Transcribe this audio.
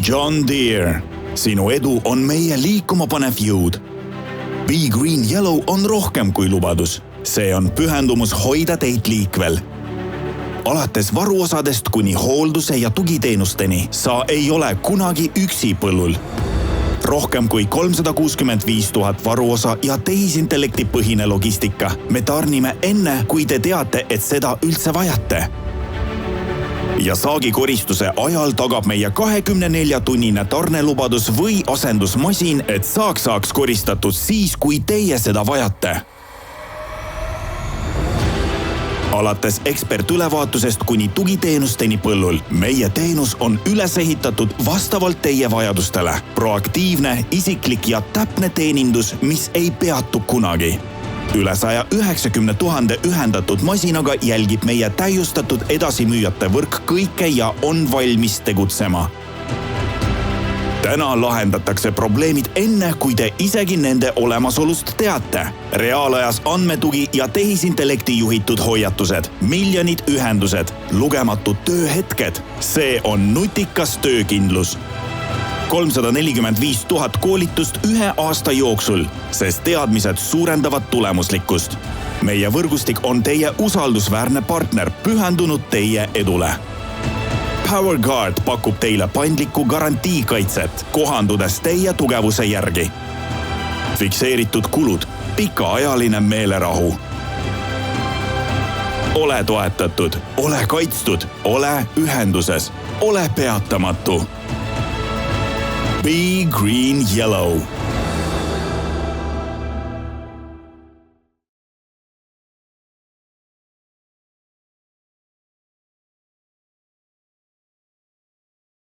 John Deere, sinu edu on meie liikuma panev jõud. Be Green Yellow on rohkem kui lubadus. See on pühendumus hoida teid liikvel. Alates varuosadest kuni hoolduse ja tugiteenusteni sa ei ole kunagi üksi põllul. Rohkem kui 365 000 varuosa ja tehisintellekti põhine logistika. Me tarnime enne, kui te teate, et seda üldse vajate. Ja saagikoristuse ajal tagab meie 24-tunnine tarnelubadus või asendusmasin, et saaks koristatud siis, kui teie seda vajate. Alates ekspertülevaatusest kuni tugiteenusteni põllul, meie teenus on üles ehitatud vastavalt teie vajadustele. Proaktiivne, isiklik ja täpne teenindus, mis ei peatu kunagi. Üle 190 000 ühendatud masinaga jälgib meie täiustatud edasimüüjate võrk kõike ja on valmis tegutsema. Täna lahendatakse probleemid enne, kui te isegi nende olemasolust teate. Reaalajas andmetugi ja tehisintellekti juhitud hoiatused, miljonid ühendused, lugematud tööhetked. See on nutikas töökindlus. 345 000 koolitust ühe aasta jooksul, sest teadmised suurendavad tulemuslikkust. Meie võrgustik on teie usaldusväärne partner, pühendunud teie edule. PowerGuard pakub teile paindlikku garantiikaitset, kohandudes teie tugevuse järgi. Fikseeritud kulud, pikaajaline meelerahu. Ole toetatud, ole kaitstud, ole ühenduses, ole peatamatu. Be Green Yellow.